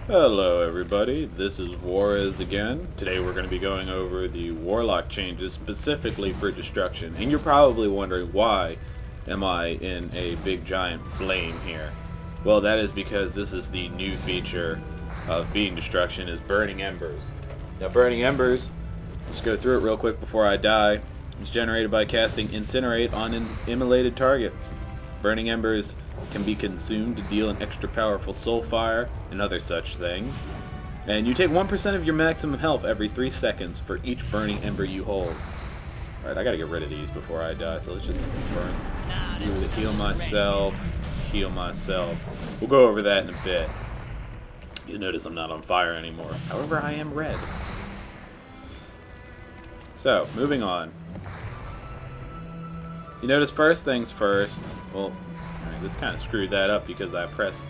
Hello everybody, this is Juarez again. Today we're going to be going over the warlock changes specifically for destruction. And you're probably wondering, why am I in a big giant flame here? Well, that is because this is the new feature of being destruction, is burning embers. Now burning embers, let's go through it real quick before I die. It's generated by casting incinerate on immolated targets. Burning embers can be consumed to deal an extra powerful soul fire and other such things. And you take 1% of your maximum health every 3 seconds for each burning ember you hold. Alright, I gotta get rid of these before I die, so let's just burn. Use it, heal myself, heal myself. We'll go over that in a bit. You'll notice I'm not on fire anymore. However, I am red. So, moving on. You notice first things first, well, this kind of screwed that up because I pressed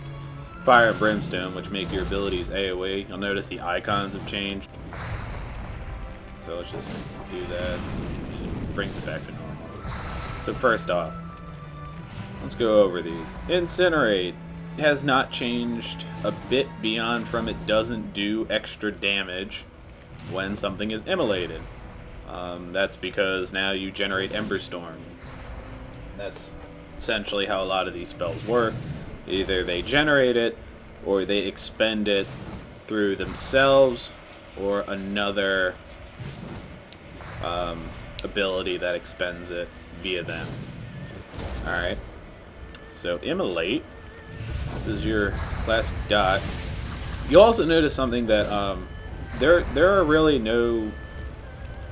fire and brimstone, which make your abilities AoE. You'll notice the icons have changed. So let's just do that. It brings it back to normal. So first off, let's go over these. Incinerate has not changed a bit beyond from it doesn't do extra damage when something is immolated. That's because now you generate Ember Storm. That's essentially how a lot of these spells work. Either they generate it or they expend it through themselves or another ability that expends it via them. Alright, so immolate, this is your classic dot. You also notice something that there are really no,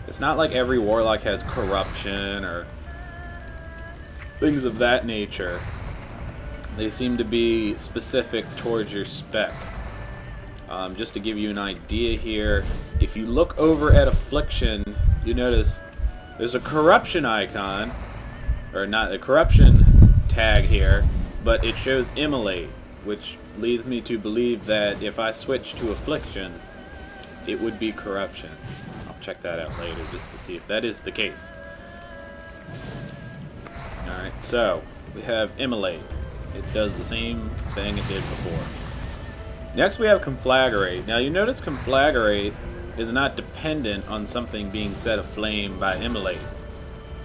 it's not like every warlock has corruption or things of that nature. They seem to be specific towards your spec. Just to give you an idea here, if you look over at Affliction, you notice there's a corruption icon, or not a corruption tag here, but it shows immolate, which leads me to believe that if I switch to Affliction, it would be corruption. I'll check that out later just to see if that is the case. Alright, so we have immolate. It does the same thing it did before. Next we have conflagrate. Now you notice conflagrate is not dependent on something being set aflame by immolate.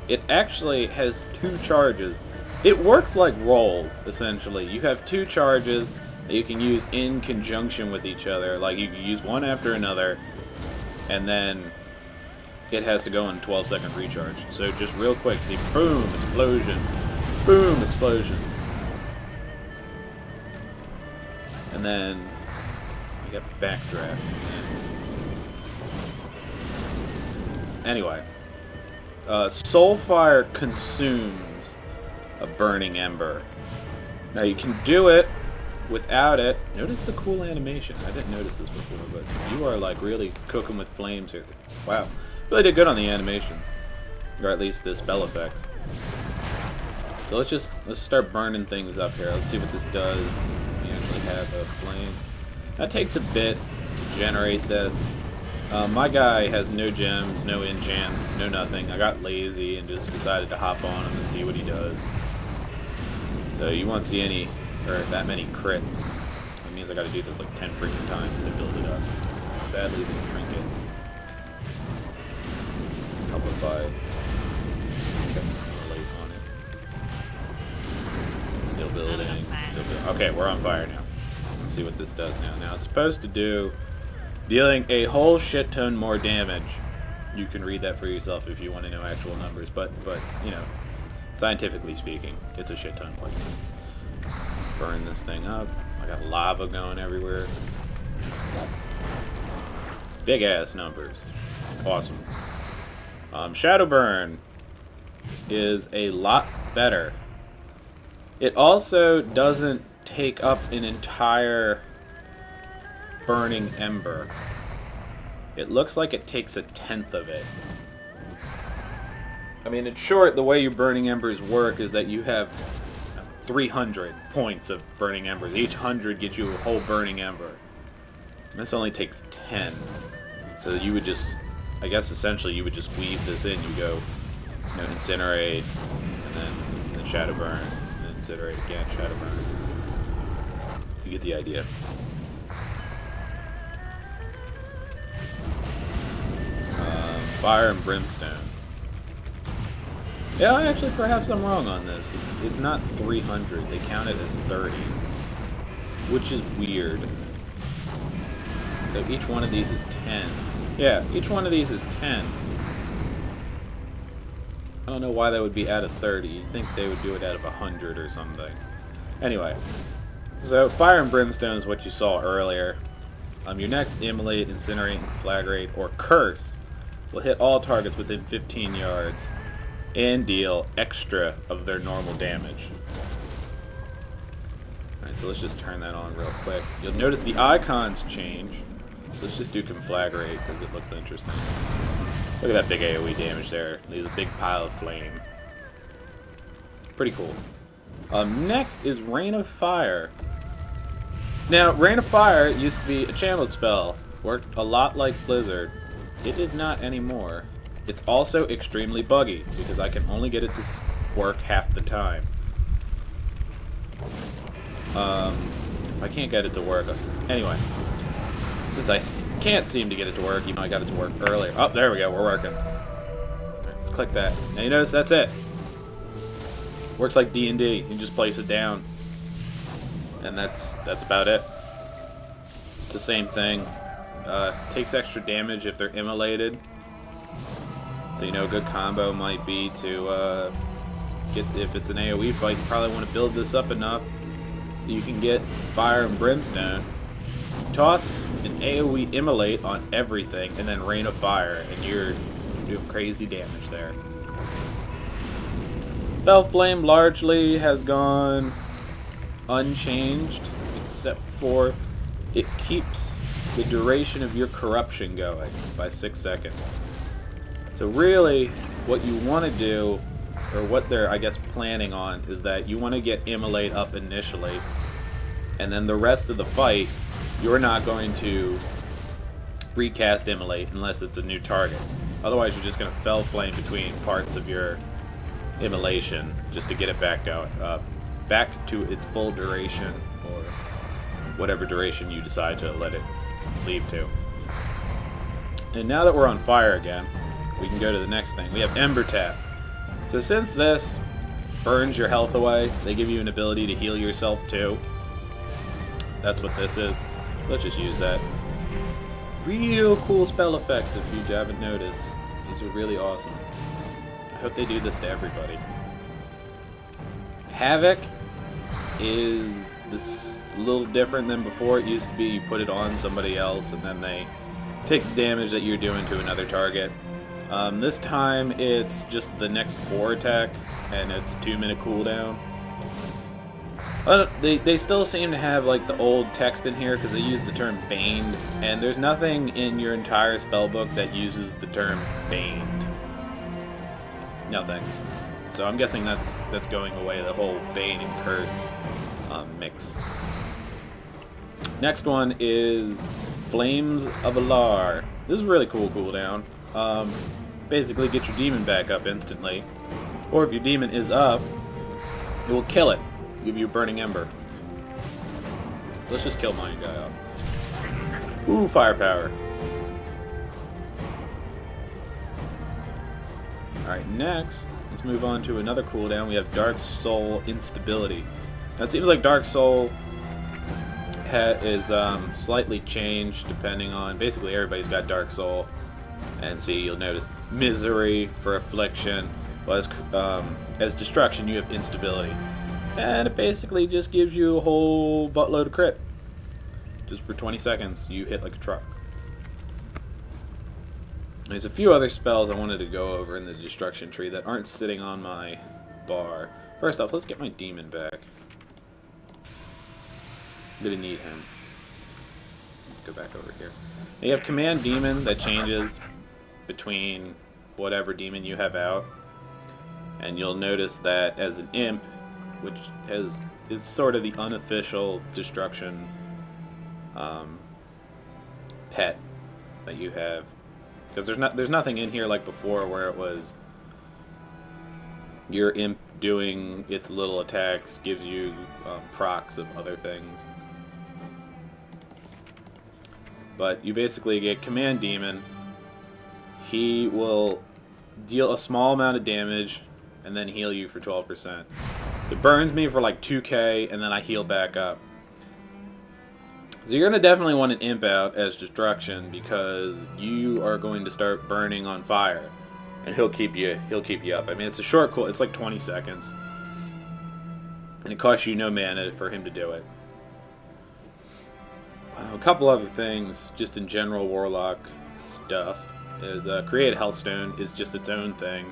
It actually has 2 charges. It works like roll, essentially. You have 2 charges that you can use in conjunction with each other. Like you can use one after another, and then it has to go on 12-second recharge. So just real quick, see, boom, explosion, boom, explosion. And then you got backdraft. Anyway, Soulfire consumes a burning ember. Now you can do it without it. Notice the cool animation. I didn't notice this before, but you are like really cooking with flames here. Wow. Really did good on the animations, or at least the spell effects. So let's start burning things up here. Let's see what this does. We actually have a flame. That takes a bit to generate this. My guy has no gems, no enchants, no nothing. I got lazy and just decided to hop on him and see what he does. So you won't see any, or that many crits. That means I got to do this like 10 freaking times to build it up. Sadly, the trinket. Help if I kept late on it. Still building. Okay, we're on fire now. Let's see what this does now. Now it's supposed to do dealing a whole shit ton more damage. You can read that for yourself if you want to know actual numbers, but you know, scientifically speaking, it's a shit ton more damage. Burn this thing up. I got lava going everywhere. Big ass numbers. Awesome. Shadowburn is a lot better. It also doesn't take up an entire burning ember. It looks like it takes 1/10 of it. I mean, in short, the way your burning embers work is that you have 300 points of burning embers. Each 100 gets you a whole burning ember. And this only takes 10. So you would just, I guess essentially you would just weave this in. You go, you know, incinerate, and then shadow burn, and incinerate again, shadow burn. You get the idea. Fire and Brimstone. Yeah, actually, perhaps I'm wrong on this. It's not 300. They count it as 30, which is weird. So each one of these is 10. Yeah, each one of these is 10. I don't know why that would be out of 30. You'd think they would do it out of 100 or something. Anyway, so Fire and Brimstone is what you saw earlier. Your next Immolate, Incinerate, Conflagrate, or Curse will hit all targets within 15 yards and deal extra of their normal damage. Alright, so let's just turn that on real quick. You'll notice the icons change. Let's just do Conflagrate because it looks interesting. Look at that big AoE damage there. Leaves a big pile of flame. Pretty cool. Next is Rain of Fire. Now, Rain of Fire used to be a channeled spell. Worked a lot like Blizzard. It is not anymore. It's also extremely buggy because I can only get it to work half the time. I can't get it to work. Anyway, since I can't seem to get it to work, even though I got it to work earlier. Oh, there we go. We're working. Right, let's click that. Now you notice that's it. Works like D&D. You just place it down, and that's about it. It's the same thing. Takes extra damage if they're immolated. So you know, a good combo might be to get, if it's an AoE fight, you probably want to build this up enough so you can get Fire and Brimstone. Toss an AoE Immolate on everything, and then Rain of Fire, and you're doing crazy damage there. Fel Flame largely has gone unchanged, except for it keeps the duration of your corruption going by 6 seconds. So really, what you want to do, or what they're, I guess, planning on, is that you want to get Immolate up initially, and then the rest of the fight, you're not going to recast Immolate unless it's a new target. Otherwise, you're just going to Fel Flame between parts of your immolation just to get it back going, back to its full duration, or whatever duration you decide to let it leave to. And now that we're on fire again, we can go to the next thing. We have Ember Tap. So since this burns your health away, they give you an ability to heal yourself too. That's what this is. Let's just use that. Real cool spell effects if you haven't noticed. These are really awesome. I hope they do this to everybody. Havoc is this a little different than before. It used to be you put it on somebody else and then they take the damage that you're doing to another target. This time it's just the next 4 attacks and it's a 2-minute cooldown. They still seem to have like the old text in here because they use the term baned, and there's nothing in your entire spellbook that uses the term baned. Nothing. So I'm guessing that's going away, the whole bane and curse mix. Next one is Flames of Alar. This is a really cool cooldown. Basically get your demon back up instantly, or if your demon is up, it will kill it. Give you a burning ember. Let's just kill my guy up. Ooh, firepower. Alright, next, let's move on to another cooldown. We have Dark Soul Instability. Now it seems like Dark Soul is slightly changed depending on, basically everybody's got Dark Soul. And see, you'll notice Misery for Affliction. Well, as Destruction, you have Instability. And it basically just gives you a whole buttload of crit. Just for 20 seconds, you hit like a truck. There's a few other spells I wanted to go over in the destruction tree that aren't sitting on my bar. First off, let's get my demon back. I'm gonna need him. Let's go back over here. Now you have Command Demon that changes between whatever demon you have out. And you'll notice that as an imp, which is sort of the unofficial destruction pet that you have, because there's nothing in here like before where it was your imp doing its little attacks gives you procs of other things. But you basically get Command Demon. he will deal a small amount of damage and then heal you for 12%. It burns me for like 2k and then I heal back up. So you're going to definitely want an imp out as destruction because you are going to start burning on fire. And he'll keep you up. I mean, it's a short cool. It's like 20 seconds. And it costs you no mana for him to do it. A couple other things, just in general warlock stuff, is create a healthstone is just its own thing.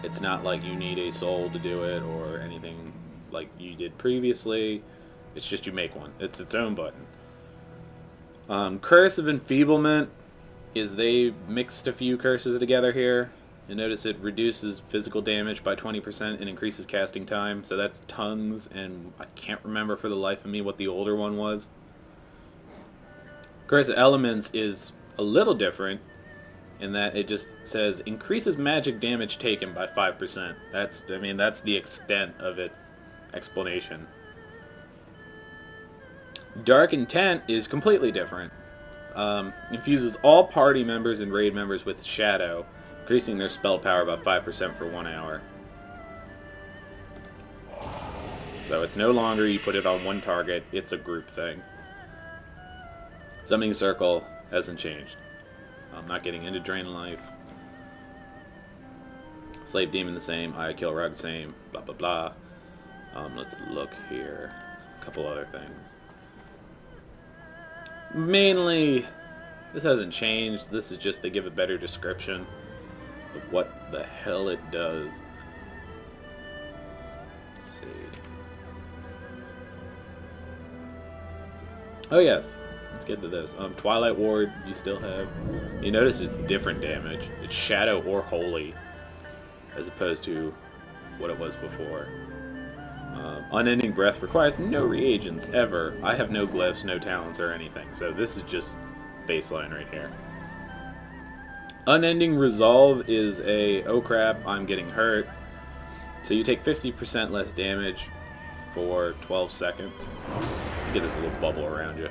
It's not like you need a soul to do it or anything like you did previously. It's just you make one. It's its own button. Curse of Enfeeblement is they mixed a few curses together here. You notice it reduces physical damage by 20% and increases casting time. So that's tongues, and I can't remember for the life of me what the older one was. Curse of Elements is a little different in that it just says increases magic damage taken by 5%. That's the extent of its explanation. Dark Intent is completely different. Infuses all party members and raid members with Shadow, increasing their spell power by 5% for 1 hour. So it's no longer you put it on one target, it's a group thing. Summoning Circle hasn't changed. I'm not getting into Drain Life. Slave Demon the same, I Kill Rug same, blah blah blah. Let's look here. A couple other things. Mainly, this hasn't changed. This is just to give a better description of what the hell it does. Let's see. Oh yes, let's get to this. Twilight Ward, you still have. You notice it's different damage. It's Shadow or Holy, as opposed to what it was before. Unending Breath requires no reagents ever. I have no glyphs, no talents, or anything. So this is just baseline right here. Unending Resolve is a, oh crap, I'm getting hurt. So you take 50% less damage for 12 seconds. You get this little bubble around you.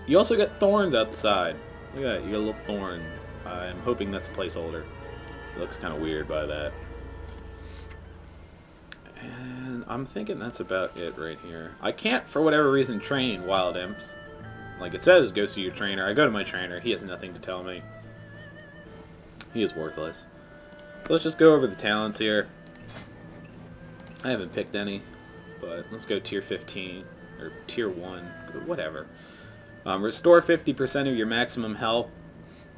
You also get thorns out the side. Look at that, you got little thorns. I'm hoping that's a placeholder. It looks kind of weird by that. And I'm thinking that's about it right here. I can't, for whatever reason, train wild imps. Like it says, go see your trainer. I go to my trainer. He has nothing to tell me. He is worthless. So let's just go over the talents here. I haven't picked any, but let's go tier 15, or tier 1, whatever. Restore 50% of your maximum health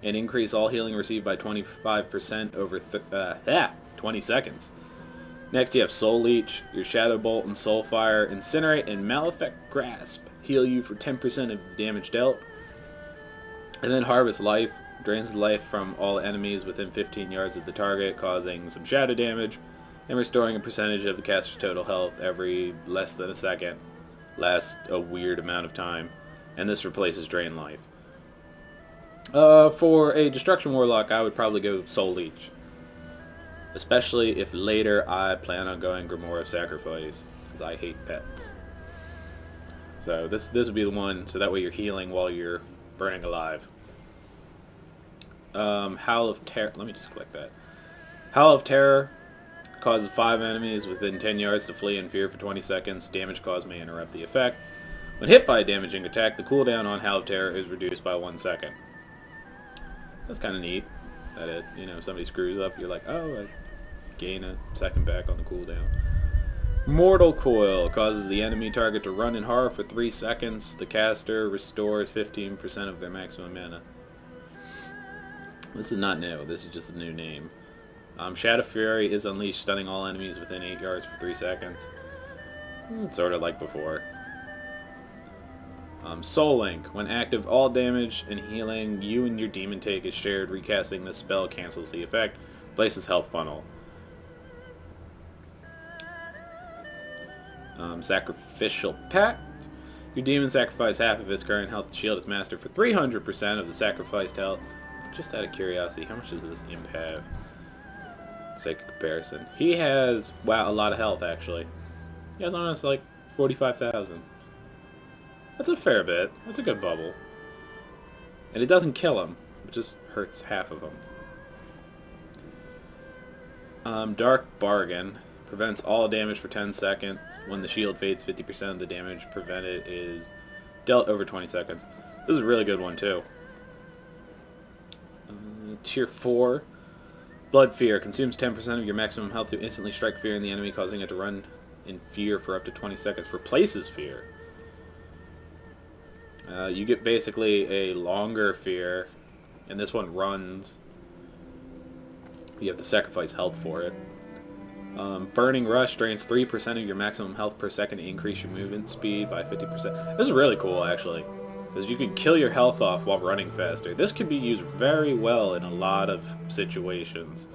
and increase all healing received by 25% over 20 seconds. Next you have Soul Leech, your Shadow Bolt and Soul Fire, Incinerate and Malefic Grasp heal you for 10% of damage dealt. And then Harvest Life drains the life from all enemies within 15 yards of the target, causing some shadow damage and restoring a percentage of the caster's total health every less than a second. Lasts a weird amount of time, and this replaces Drain Life. For a Destruction Warlock, I would probably go Soul Leech. Especially if later I plan on going Grimoire of Sacrifice, because I hate pets. So this would be the one, so that way you're healing while you're burning alive. Howl of Terror, let me just click that. Howl of Terror causes 5 enemies within 10 yards to flee in fear for 20 seconds. Damage caused may interrupt the effect. When hit by a damaging attack, the cooldown on Howl of Terror is reduced by 1 second. That's kind of neat. That it, you know, if somebody screws up, you're like, oh, I gain a second back on the cooldown. Mortal Coil causes the enemy target to run in horror for 3 seconds. The caster restores 15% of their maximum mana. This is not new. This is just a new name. Shadow Fury is unleashed, stunning all enemies within 8 yards for 3 seconds. Sort of like before. Soul Link. When active, all damage and healing you and your demon take is shared. Recasting this spell cancels the effect. Places health funnel. Sacrificial Pact. Your demon sacrifices half of his current health to shield its master for 300% of the sacrificed health. Just out of curiosity, how much does this imp have? Sake of comparison. He has, wow, a lot of health actually. He has almost like 45,000. That's a fair bit. That's a good bubble. And it doesn't kill them, it just hurts half of them. Dark Bargain prevents all damage for 10 seconds. When the shield fades, 50% of the damage prevented is dealt over 20 seconds. This is a really good one too. Tier 4. Blood Fear consumes 10% of your maximum health to instantly strike fear in the enemy, causing it to run in fear for up to 20 seconds. Replaces fear. You get basically a longer fear, and this one runs. You have to sacrifice health for it. Burning Rush drains 3% of your maximum health per second to increase your movement speed by 50%. This is really cool, actually, because you can kill your health off while running faster. This can be used very well in a lot of situations.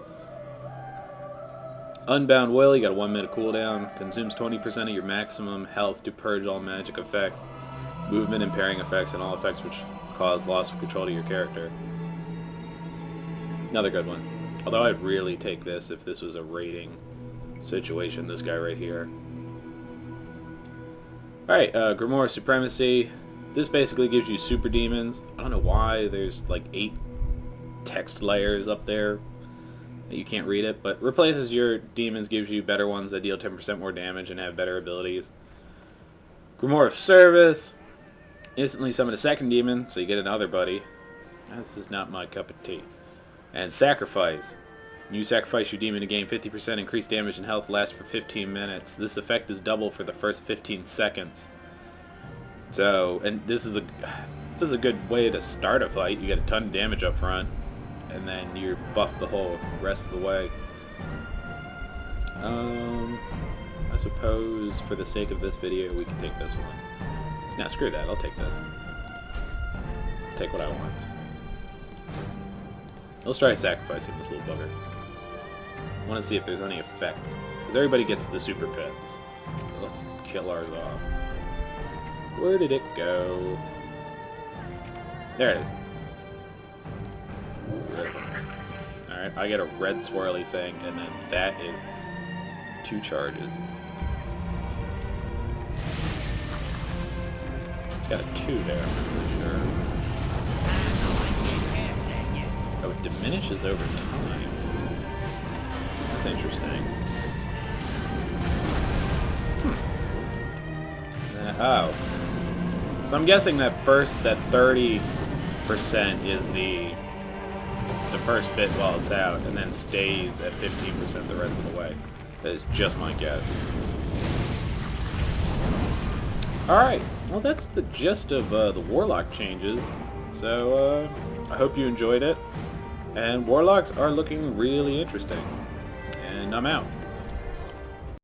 Unbound Will, you got a 1 minute cooldown. Consumes 20% of your maximum health to purge all magic effects, movement impairing effects, and all effects which cause loss of control to your character. Another good one. Although I'd really take this if this was a raiding situation, this guy right here. Alright, Grimoire Supremacy. This basically gives you super demons. I don't know why there's like 8 text layers up there that you can't read it, but replaces your demons, gives you better ones that deal 10% more damage and have better abilities. Grimoire of Service. Instantly summon a second demon, so you get another buddy. This is not my cup of tea. And Sacrifice. You sacrifice your demon to gain 50% increased damage and health, lasts for 15 minutes. This effect is double for the first 15 seconds. So, and this is a good way to start a fight. You get a ton of damage up front, and then you're buffed the whole rest of the way. I suppose for the sake of this video we can take this one. Nah, screw that, I'll take this. Take what I want. Let's try sacrificing this little bugger. I want to see if there's any effect. Because everybody gets the super pets. Let's kill ours off. Where did it go? There it is. Alright, I get a red swirly thing, and then that is 2 charges. It's got a 2 there, I'm pretty sure. Oh, it diminishes over time. That's interesting. Oh. So I'm guessing that 30% is the first bit while it's out, and then stays at 15% the rest of the way. That is just my guess. Alright, well that's the gist of the Warlock changes. So, I hope you enjoyed it. And Warlocks are looking really interesting. And I'm out.